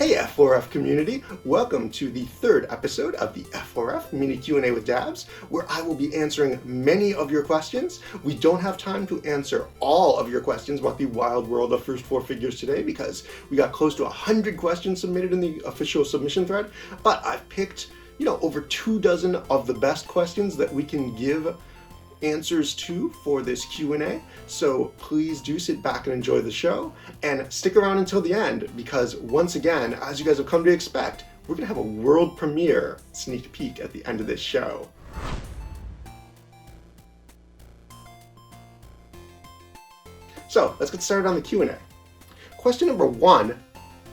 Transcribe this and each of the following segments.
Hey F4F community, welcome to the third episode of the F4F Mini Q&A with Dabs, where I will be answering many of your questions. We don't have time to answer all of your questions about the wild world of first four figures today because we got close to 100 questions submitted in the official submission thread, but I've picked, over 24 of the best questions that we can give answers to for this Q&A. So please do sit back and enjoy the show and stick around until the end because once again, as you guys have come to expect, we're gonna have a world premiere sneak peek at the end of this show. So let's get started on the Q&A. Question number 1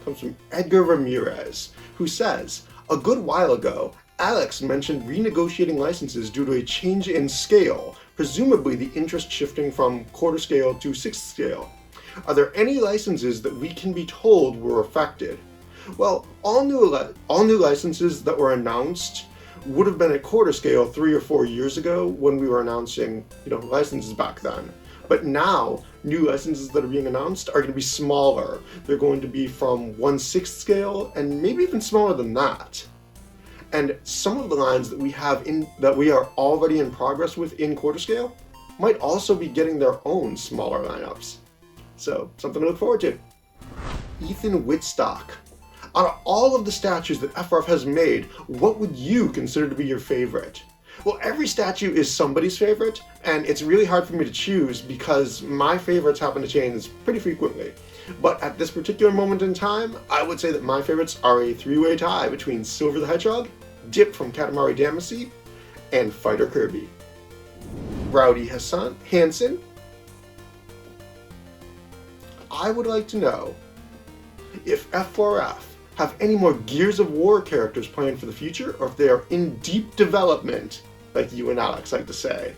comes from Edgar Ramirez, who says, a good while ago, Alex mentioned renegotiating licenses due to a change in scale, presumably the interest shifting from quarter scale to sixth scale. Are there any licenses that we can be told were affected? Well, all new licenses that were announced would have been at quarter scale 3 or 4 years ago when we were announcing, licenses back then. But now, new licenses that are being announced are going to be smaller. They're going to be from 1/6 scale and maybe even smaller than that. And some of the lines that we are already in progress with in quarter scale might also be getting their own smaller lineups. So something to look forward to. Ethan Whitstock. Out of all of the statues that FRF has made, what would you consider to be your favorite? Well, every statue is somebody's favorite, and it's really hard for me to choose because my favorites happen to change pretty frequently. But at this particular moment in time, I would say that my favorites are a three-way tie between Silver the Hedgehog, Dip from Katamari Damacy, and Fighter Kirby. Rowdy Hansen. I would like to know if F4F have any more Gears of War characters planned for the future, or if they are in deep development, like you and Alex like to say.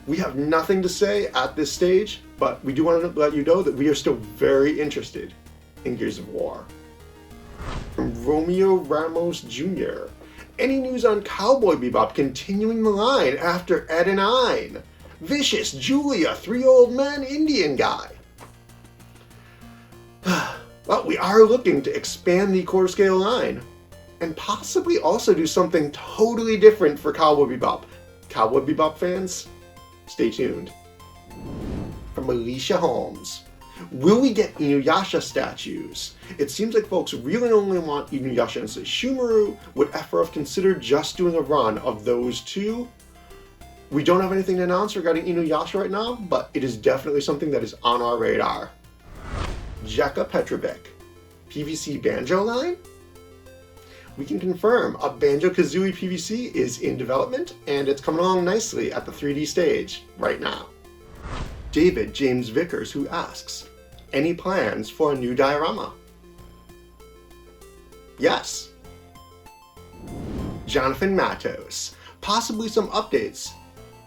We have nothing to say at this stage, but we do want to let you know that we are still very interested in Gears of War. From Romeo Ramos Jr. Any news on Cowboy Bebop continuing the line after Ed and Ein? Vicious, Julia, 3 old men, Indian guy. Well, we are looking to expand the quarter scale line and possibly also do something totally different for Cowboy Bebop. Cowboy Bebop fans, stay tuned. From Alicia Holmes. Will we get Inuyasha statues? It seems like folks really only want Inuyasha and Sesshomaru. Would FRF consider just doing a run of those two? We don't have anything to announce regarding Inuyasha right now, but it is definitely something that is on our radar. Jeka Petrovic. PVC Banjo line? We can confirm a Banjo-Kazooie PVC is in development and it's coming along nicely at the 3D stage right now. David James Vickers, who asks, any plans for a new diorama? Yes. Jonathan Matos, possibly some updates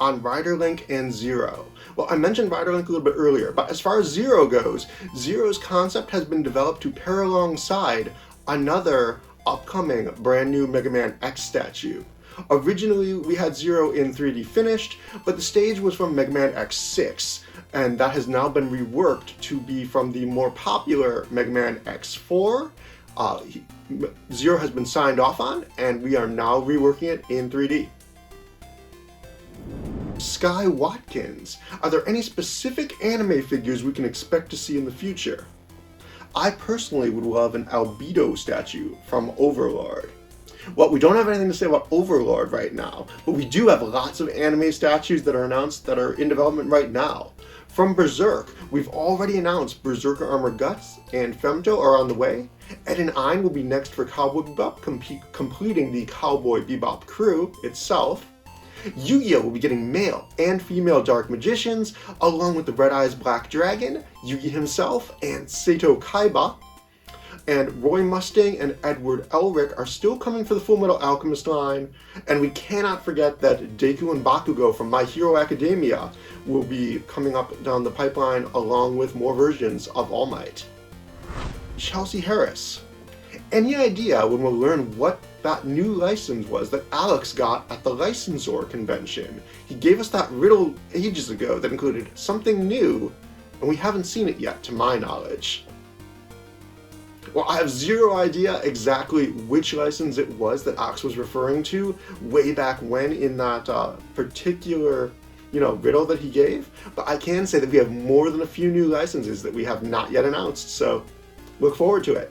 on Rider Link and Zero. Well, I mentioned Rider Link a little bit earlier, but as far as Zero goes, Zero's concept has been developed to pair alongside another upcoming brand new Mega Man X statue. Originally, we had Zero in 3D finished, but the stage was from Mega Man X6, and that has now been reworked to be from the more popular Mega Man X4. Zero has been signed off on, and we are now reworking it in 3D. Sky Watkins, are there any specific anime figures we can expect to see in the future? I personally would love an Albedo statue from Overlord. Well, we don't have anything to say about Overlord right now, but we do have lots of anime statues that are announced that are in development right now. From Berserk, we've already announced Berserker Armor Guts and Femto are on the way. Ed and Ein will be next for Cowboy Bebop, completing the Cowboy Bebop crew itself. Yu-Gi-Oh! Will be getting male and female Dark Magicians, along with the Red Eyes Black Dragon, Yugi himself, and Seto Kaiba. And Roy Mustang and Edward Elric are still coming for the Full Metal Alchemist line, and we cannot forget that Deku and Bakugo from My Hero Academia will be coming up down the pipeline along with more versions of All Might. Chelsea Harris. Any idea when we'll learn what that new license was that Alex got at the licensor convention? He gave us that riddle ages ago that included something new, and we haven't seen it yet to my knowledge. Well, I have zero idea exactly which license it was that Alex was referring to way back when in that particular, riddle that he gave, but I can say that we have more than a few new licenses that we have not yet announced, so look forward to it.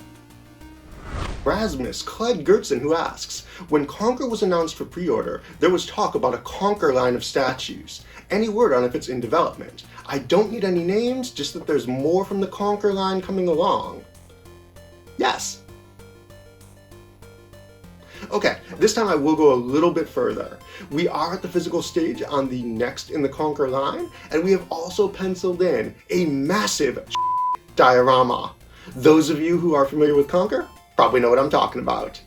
Rasmus Clyde Gertson, who asks, when Conquer was announced for pre-order, there was talk about a Conquer line of statues. Any word on if it's in development? I don't need any names, just that there's more from the Conquer line coming along. Yes. Okay, this time I will go a little bit further. We are at the physical stage on the next in the Conquer line, and we have also penciled in a massive diorama. Those of you who are familiar with Conquer probably know what I'm talking about.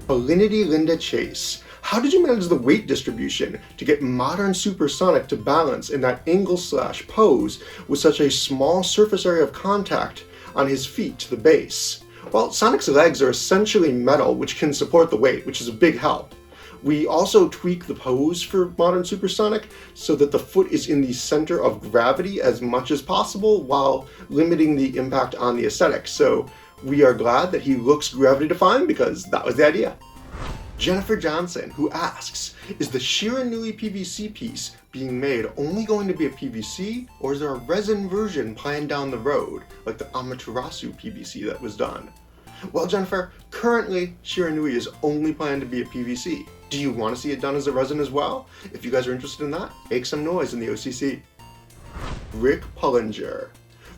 Alinity Linda Chase. How did you manage the weight distribution to get modern Supersonic to balance in that angle/pose with such a small surface area of contact on his feet to the base? Well, Sonic's legs are essentially metal, which can support the weight, which is a big help. We also tweak the pose for modern Supersonic so that the foot is in the center of gravity as much as possible while limiting the impact on the aesthetic. So we are glad that he looks gravity-defying because that was the idea. Jennifer Johnson, who asks, is the Shiranui PVC piece being made only going to be a PVC, or is there a resin version planned down the road, like the Amaterasu PVC that was done? Well, Jennifer, currently Shiranui is only planned to be a PVC. Do you want to see it done as a resin as well? If you guys are interested in that, make some noise in the OCC. Rick Pullinger.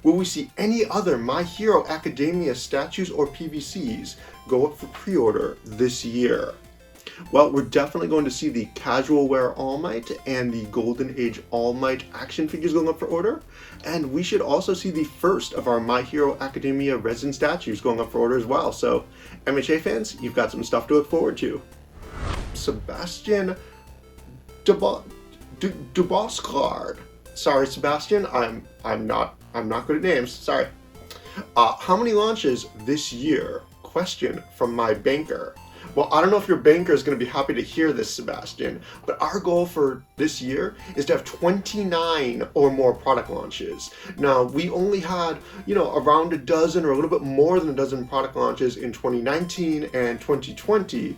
Will we see any other My Hero Academia statues or PVCs go up for pre-order this year? Well, we're definitely going to see the Casual Wear All Might and the Golden Age All Might action figures going up for order, and we should also see the first of our My Hero Academia resin statues going up for order as well, so MHA fans, you've got some stuff to look forward to. Sebastian Duboscard. Sorry, Sebastian, I'm not good at names, sorry. How many launches this year? Question from my banker. Well, I don't know if your banker is going to be happy to hear this, Sebastian, but our goal for this year is to have 29 or more product launches. Now, we only had, around a dozen or a little bit more than a dozen product launches in 2019 and 2020.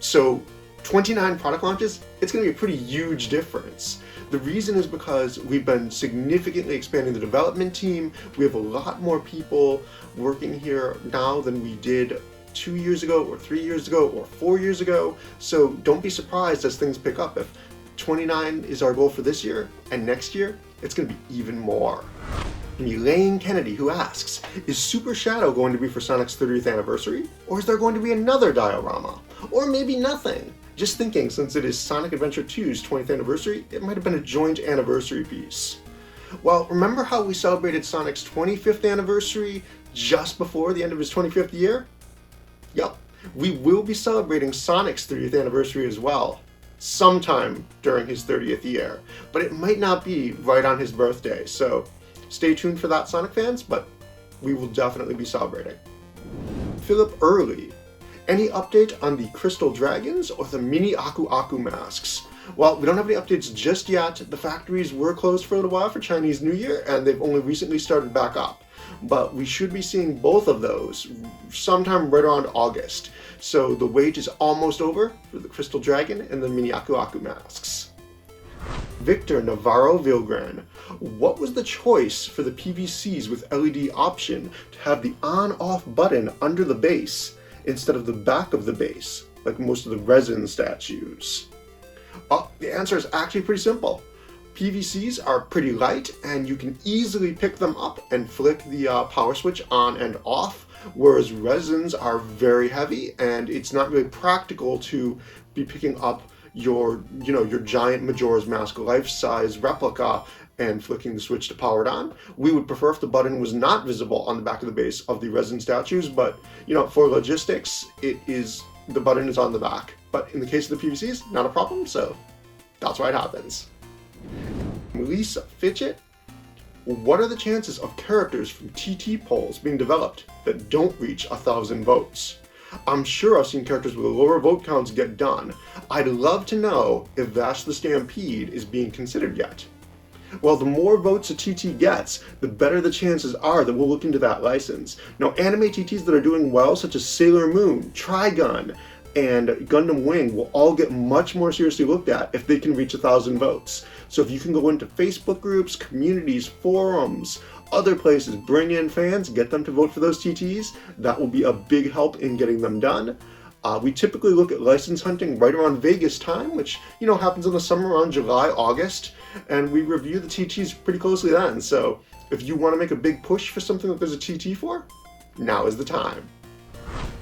So 29 product launches, it's going to be a pretty huge difference. The reason is because we've been significantly expanding the development team. We have a lot more people working here now than we did 2 years ago or 3 years ago or 4 years ago. So don't be surprised as things pick up. If 29 is our goal for this year and next year, it's going to be even more. And Elaine Kennedy, who asks, is Super Shadow going to be for Sonic's 30th anniversary? Or is there going to be another diorama? Or maybe nothing? Just thinking, since it is Sonic Adventure 2's 20th anniversary, it might have been a joint anniversary piece. Well, remember how we celebrated Sonic's 25th anniversary just before the end of his 25th year? Yep, we will be celebrating Sonic's 30th anniversary as well, sometime during his 30th year, but it might not be right on his birthday, so stay tuned for that, Sonic fans, but we will definitely be celebrating. Philip Early. Any update on the Crystal Dragons or the Mini Aku Aku masks? Well, we don't have any updates just yet. The factories were closed for a little while for Chinese New Year, and they've only recently started back up. But we should be seeing both of those sometime right around August. So the wait is almost over for the Crystal Dragon and the Mini Aku Aku masks. Victor Navarro Vilgren. What was the choice for the PVCs with LED option to have the on-off button under the base instead of the back of the base, like most of the resin statues? The answer is actually pretty simple. PVCs are pretty light and you can easily pick them up and flick the power switch on and off, whereas resins are very heavy and it's not really practical to be picking up your giant Majora's Mask life-size replica and flicking the switch to power it on. We would prefer if the button was not visible on the back of the base of the resin statues, but for logistics, the button is on the back. But in the case of the PVCs, not a problem, so that's why it happens. Melissa Fitchett, what are the chances of characters from TT polls being developed that don't reach 1,000 votes? I'm sure I've seen characters with lower vote counts get done. I'd love to know if Vash the Stampede is being considered yet. Well, the more votes a TT gets, the better the chances are that we'll look into that license. Now, anime TTs that are doing well, such as Sailor Moon, Trigun, and Gundam Wing, will all get much more seriously looked at if they can reach 1,000 votes. So if you can go into Facebook groups, communities, forums, other places, bring in fans, get them to vote for those TTs, that will be a big help in getting them done. We typically look at license hunting right around Vegas time, which, happens in the summer around July, August, and we review the TTs pretty closely then. So if you want to make a big push for something that there's a TT for, now is the time.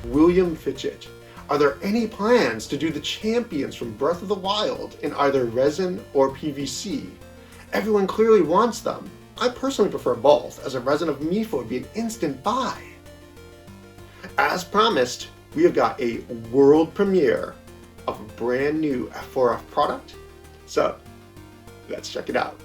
William Fitchett. Are there any plans to do the champions from Breath of the Wild in either resin or PVC? Everyone clearly wants them. I personally prefer both, as a resin of Mifa would be an instant buy. As promised, we have got a world premiere of a brand new F4F product. So let's check it out.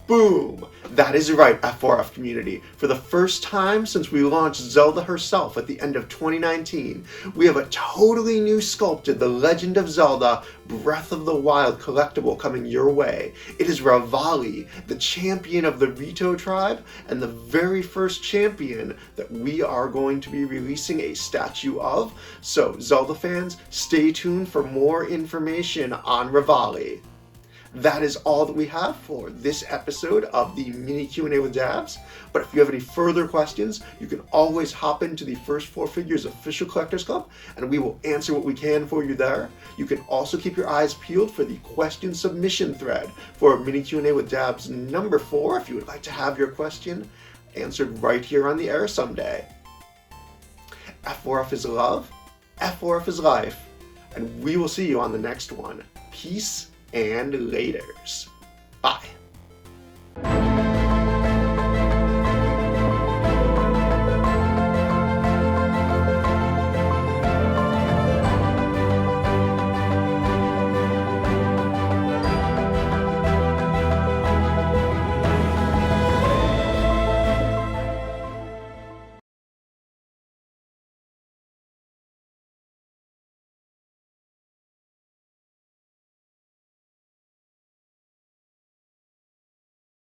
Boom! That is right, F4F community. For the first time since we launched Zelda herself at the end of 2019, we have a totally new sculpted The Legend of Zelda Breath of the Wild collectible coming your way. It is Revali, the champion of the Rito tribe, and the very first champion that we are going to be releasing a statue of. So, Zelda fans, stay tuned for more information on Revali. That is all that we have for this episode of the mini Q&A with Dabs. But if you have any further questions, you can always hop into the First Four Figures Official Collectors Club, and we will answer what we can for you there. You can also keep your eyes peeled for the question submission thread for mini Q&A with Dabs number 4, if you would like to have your question answered right here on the air someday. F4F is love, F4F is life, and we will see you on the next one. Peace and laters. Bye.